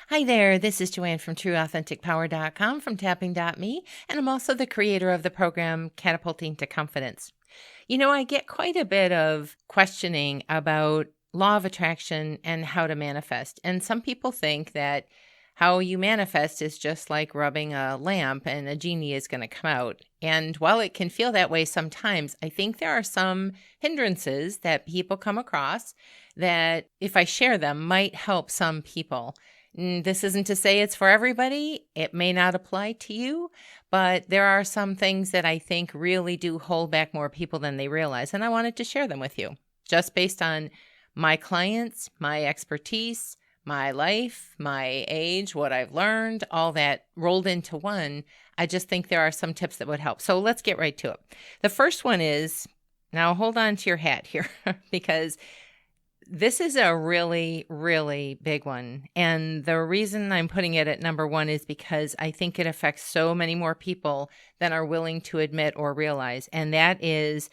Hi there, this is Joanne from TrueAuthenticPower.com from Tapping.me, and I'm also the creator of the program Catapulting to Confidence. I get quite a bit of questioning about law of attraction and how to manifest. And some people think that how you manifest is just like rubbing a lamp and a genie is going to come out. And while it can feel that way sometimes, I think there are some hindrances that people come across that, if I share them, might help some people. This isn't to say it's for everybody. It may not apply to you, but there are some things that I think really do hold back more people than they realize. And I wanted to share them with you just based on my clients, my expertise, my life, my age, what I've learned, all that rolled into one. I just think there are some tips that would help. So let's get right to it. The first one is, now hold on to your hat here because this is a really, really big one. And the reason I'm putting it at number one is because I think it affects so many more people than are willing to admit or realize. And that is,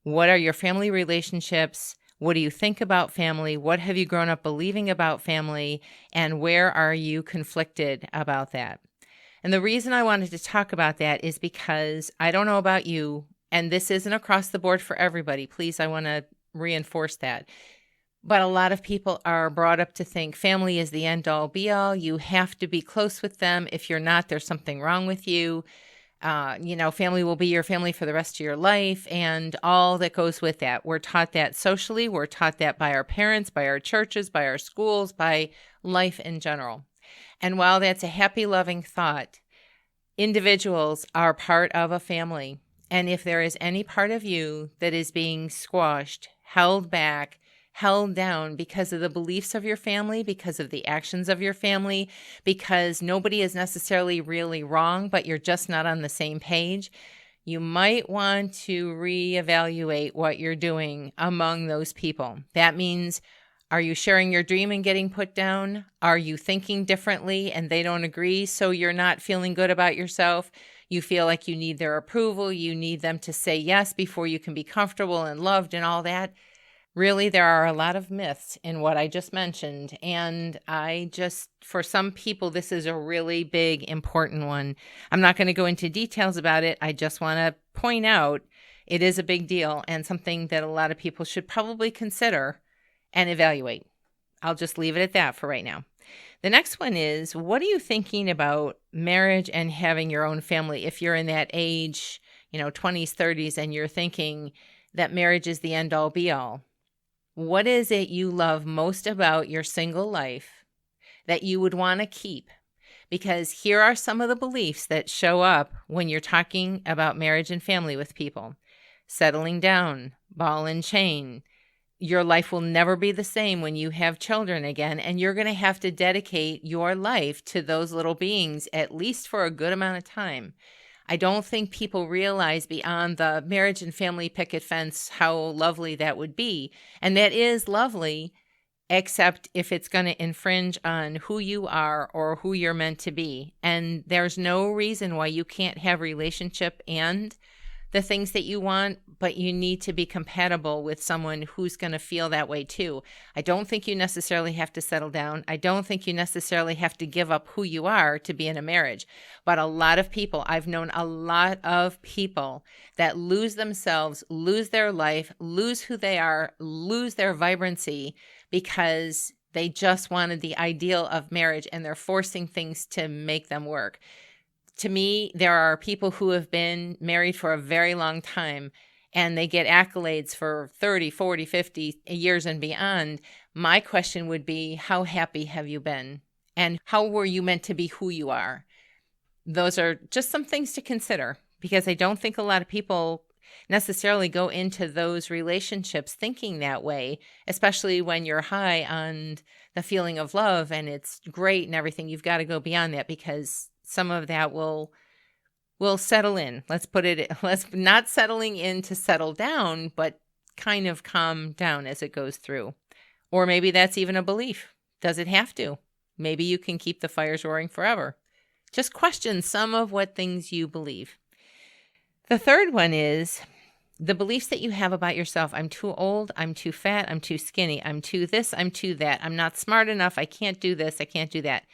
what are your family relationships? What do you think about family? What have you grown up believing about family? And where are you conflicted about that? And the reason I wanted to talk about that is because I don't know about you, and this isn't across the board for everybody. Please, I want to reinforce that. But a lot of people are brought up to think family is the end all be all. You have to be close with them. If you're not, there's something wrong with you. Family will be your family for the rest of your life and all that goes with that. We're taught that socially. We're taught that by our parents, by our churches, by our schools, by life in general. And while that's a happy, loving thought, individuals are part of a family. And if there is any part of you that is being squashed, held back, held down because of the beliefs of your family, because of the actions of your family, because nobody is necessarily really wrong, but you're just not on the same page, you might want to reevaluate what you're doing among those people. That means, are you sharing your dream and getting put down? Are you thinking differently and they don't agree, so you're not feeling good about yourself? You feel like you need their approval. You need them to say yes before you can be comfortable and loved and all that. Really, there are a lot of myths in what I just mentioned. And for some people, this is a really big, important one. I'm not going to go into details about it. I just want to point out it is a big deal and something that a lot of people should probably consider and evaluate. I'll just leave it at that for right now. The next one is, what are you thinking about marriage and having your own family? If you're in that age, 20s, 30s, and you're thinking that marriage is the end all be all. What is it you love most about your single life that you would want to keep? Because here are some of the beliefs that show up when you're talking about marriage and family with people. Settling down, ball and chain. Your life will never be the same when you have children again, and you're going to have to dedicate your life to those little beings at least for a good amount of time. I don't think people realize beyond the marriage and family picket fence how lovely that would be. And that is lovely, except if it's going to infringe on who you are or who you're meant to be. And there's no reason why you can't have relationship and the things that you want, but you need to be compatible with someone who's going to feel that way too. I don't think you necessarily have to settle down. I don't think you necessarily have to give up who you are to be in a marriage. But a lot of people, I've known a lot of people that lose themselves, lose their life, lose who they are, lose their vibrancy because they just wanted the ideal of marriage and they're forcing things to make them work. To me, there are people who have been married for a very long time and they get accolades for 30, 40, 50 years and beyond. My question would be, how happy have you been? And how were you meant to be who you are? Those are just some things to consider because I don't think a lot of people necessarily go into those relationships thinking that way, especially when you're high on the feeling of love and it's great and everything. You've got to go beyond that because some of that will settle in. Let's not settling in to settle down, but kind of calm down as it goes through. Or maybe that's even a belief. Does it have to? Maybe you can keep the fires roaring forever. Just question some of what things you believe. The third one is the beliefs that you have about yourself. I'm too old. I'm too fat. I'm too skinny. I'm too this. I'm too that. I'm not smart enough. I can't do this. I can't do that.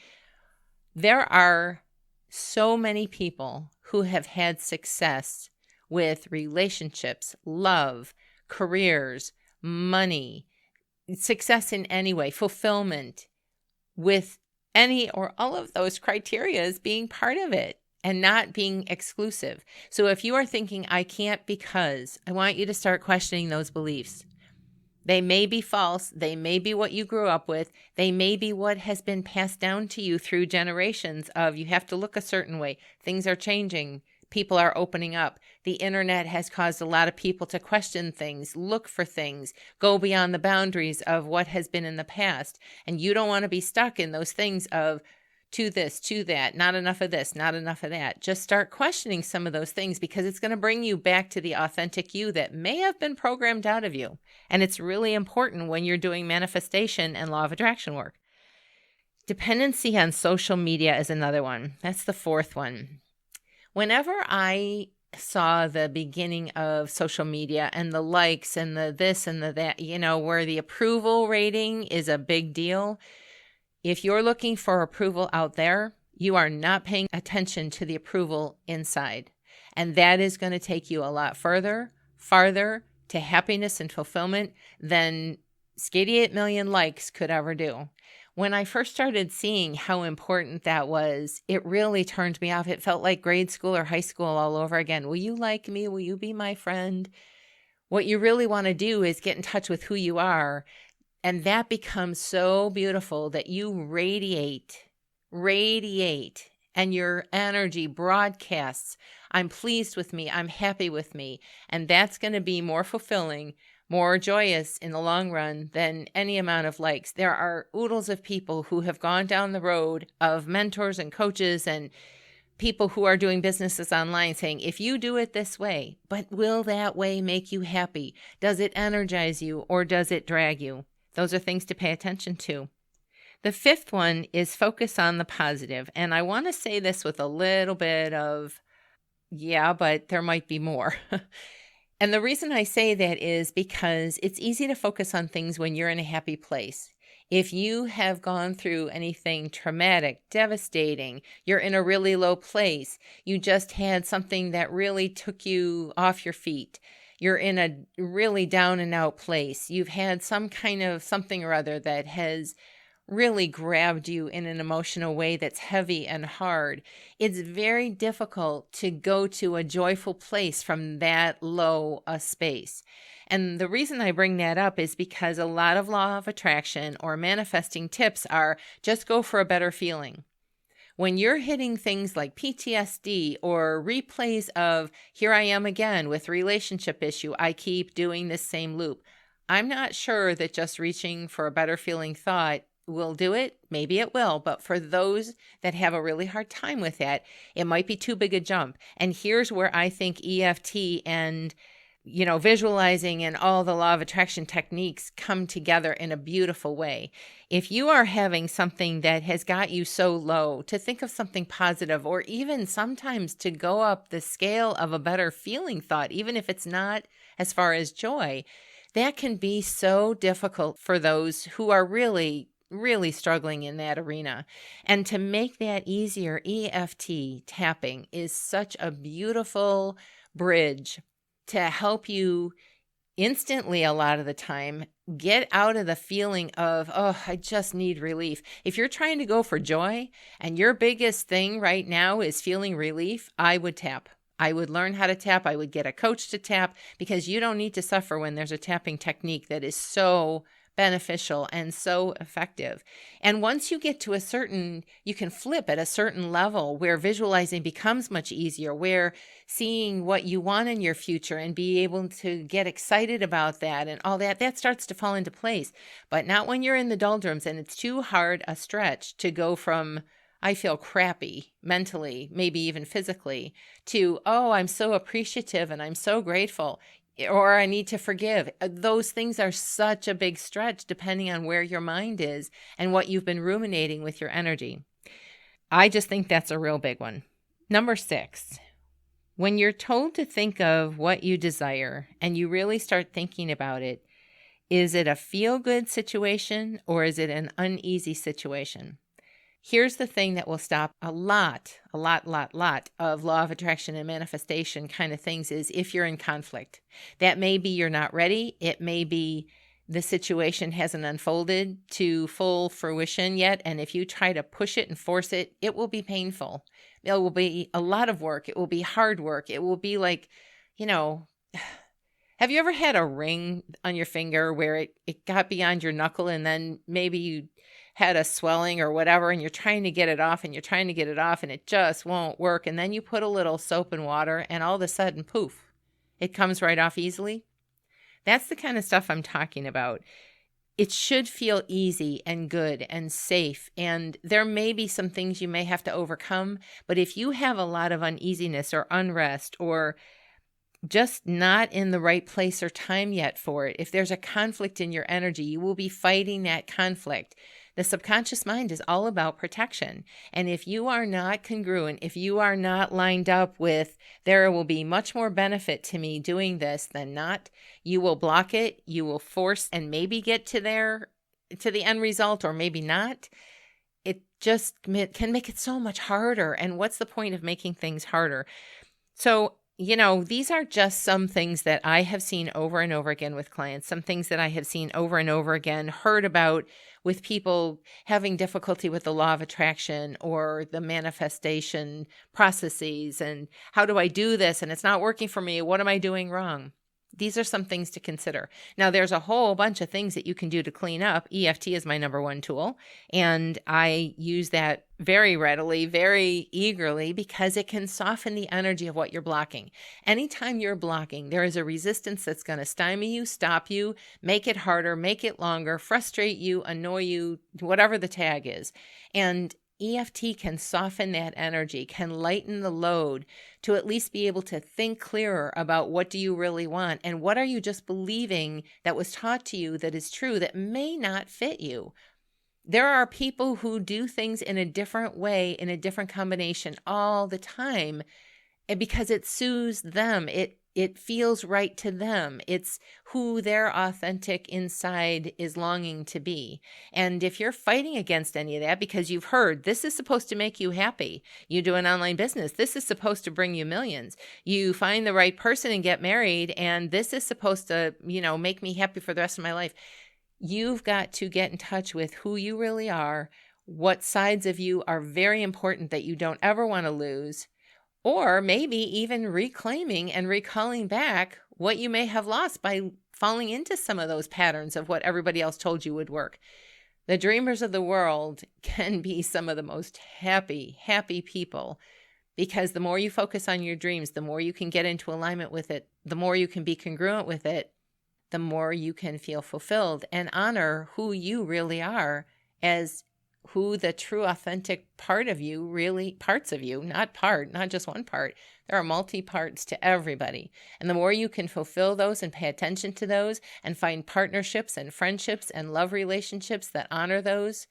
There are so many people who have had success with relationships, love, careers, money, success in any way, fulfillment, with any or all of those criteria as being part of it and not being exclusive. So if you are thinking, I can't because, I want you to start questioning those beliefs. They may be false. They may be what you grew up with. They may be what has been passed down to you through generations of you have to look a certain way. Things are changing. People are opening up. The internet has caused a lot of people to question things, look for things, go beyond the boundaries of what has been in the past. And you don't want to be stuck in those things of to this, to that, not enough of this, not enough of that. Just start questioning some of those things because it's going to bring you back to the authentic you that may have been programmed out of you. And it's really important when you're doing manifestation and law of attraction work. Dependency on social media is another one. That's the fourth one. Whenever I saw the beginning of social media and the likes and the this and the that, where the approval rating is a big deal, if you're looking for approval out there, you are not paying attention to the approval inside. And that is going to take you a lot farther to happiness and fulfillment than 88 million likes could ever do. When I first started seeing how important that was, it really turned me off. It felt like grade school or high school all over again. Will you like me? Will you be my friend? What you really want to do is get in touch with who you are. And that becomes so beautiful that you radiate, and your energy broadcasts. I'm pleased with me. I'm happy with me. And that's going to be more fulfilling, more joyous in the long run than any amount of likes. There are oodles of people who have gone down the road of mentors and coaches and people who are doing businesses online saying, if you do it this way, but will that way make you happy? Does it energize you or does it drag you? Those are things to pay attention to. The fifth one is focus on the positive. And I want to say this with a little bit of, yeah, but there might be more. And the reason I say that is because it's easy to focus on things when you're in a happy place. If you have gone through anything traumatic, devastating, you're in a really low place, you just had something that really took you off your feet, you're in a really down and out place, you've had some kind of something or other that has really grabbed you in an emotional way that's heavy and hard, it's very difficult to go to a joyful place from that low a space. And the reason I bring that up is because a lot of law of attraction or manifesting tips are just go for a better feeling. When you're hitting things like PTSD or replays of here I am again with relationship issue, I keep doing this same loop, I'm not sure that just reaching for a better feeling thought will do it. Maybe it will, but for those that have a really hard time with that, it might be too big a jump. And here's where I think EFT and visualizing and all the law of attraction techniques come together in a beautiful way. If you are having something that has got you so low, to think of something positive, or even sometimes to go up the scale of a better feeling thought, even if it's not as far as joy, that can be so difficult for those who are really struggling in that arena. And to make that easier, EFT tapping is such a beautiful bridge to help you instantly, a lot of the time, get out of the feeling of, oh, I just need relief. If you're trying to go for joy and your biggest thing right now is feeling relief, I would tap. I would learn how to tap. I would get a coach to tap, because you don't need to suffer when there's a tapping technique that is so beneficial and so effective. And once you get to you can flip at a certain level where visualizing becomes much easier, where seeing what you want in your future and be able to get excited about that and all that starts to fall into place. But not when you're in the doldrums and it's too hard a stretch to go from I feel crappy mentally, maybe even physically, to, oh, I'm so appreciative and I'm so grateful, or I need to forgive. Those things are such a big stretch depending on where your mind is and what you've been ruminating with your energy. I just think that's a real big one. Number 6, when you're told to think of what you desire and you really start thinking about it, is it a feel-good situation or is it an uneasy situation? Here's the thing that will stop a lot of law of attraction and manifestation kind of things is if you're in conflict. That may be you're not ready. It may be the situation hasn't unfolded to full fruition yet. And if you try to push it and force it, it will be painful. It will be a lot of work. It will be hard work. It will be like, have you ever had a ring on your finger where it got beyond your knuckle and then maybe you had a swelling or whatever and you're trying to get it off and it just won't work. And then you put a little soap and water and all of a sudden, poof, it comes right off easily. That's the kind of stuff I'm talking about. It should feel easy and good and safe. And there may be some things you may have to overcome. But if you have a lot of uneasiness or unrest or just not in the right place or time yet for it, if there's a conflict in your energy, you will be fighting that conflict. The subconscious mind is all about protection. And if you are not congruent, if you are not lined up with, there will be much more benefit to me doing this than not, you will block it, you will force and maybe get to the end result or maybe not. It just can make it so much harder. And what's the point of making things harder? So, these are just some things that I have seen over and over again with clients, some things that I have seen over and over again, heard about with people having difficulty with the law of attraction or the manifestation processes. And how do I do this? And it's not working for me. What am I doing wrong? These are some things to consider. Now, there's a whole bunch of things that you can do to clean up. EFT is my number one tool, and I use that very readily, very eagerly, because it can soften the energy of what you're blocking. Anytime you're blocking, there is a resistance that's going to stymie you, stop you, make it harder, make it longer, frustrate you, annoy you, whatever the tag is. And EFT can soften that energy, can lighten the load to at least be able to think clearer about what do you really want and what are you just believing that was taught to you that is true that may not fit you. There are people who do things in a different way, in a different combination all the time, and because it soothes them. It feels right to them. It's who their authentic inside is longing to be. And if you're fighting against any of that because you've heard this is supposed to make you happy, you do an online business, this is supposed to bring you millions, you find the right person and get married, and this is supposed to, make me happy for the rest of my life. You've got to get in touch with who you really are, what sides of you are very important that you don't ever want to lose, or maybe even reclaiming and recalling back what you may have lost by falling into some of those patterns of what everybody else told you would work. The dreamers of the world can be some of the most happy people, because the more you focus on your dreams, the more you can get into alignment with it, the more you can be congruent with it, the more you can feel fulfilled and honor who you really are as who the true authentic part of you really, parts of you, not just one part. There are multi-parts to everybody. And the more you can fulfill those and pay attention to those and find partnerships and friendships and love relationships that honor those,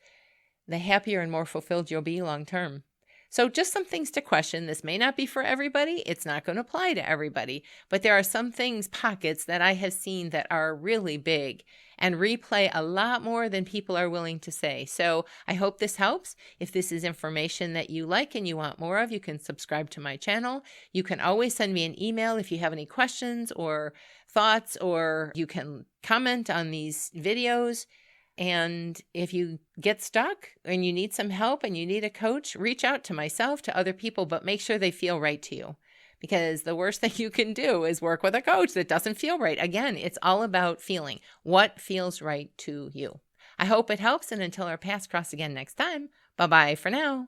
the happier and more fulfilled you'll be long term. So just some things to question. This may not be for everybody. It's not going to apply to everybody. But there are some things, pockets that I have seen that are really big and replay a lot more than people are willing to say. So I hope this helps. If this is information that you like and you want more of, you can subscribe to my channel. You can always send me an email if you have any questions or thoughts, or you can comment on these videos. And if you get stuck and you need some help and you need a coach, reach out to myself, to other people, but make sure they feel right to you. Because the worst thing you can do is work with a coach that doesn't feel right. Again, it's all about feeling. What feels right to you? I hope it helps. And until our paths cross again next time, bye-bye for now.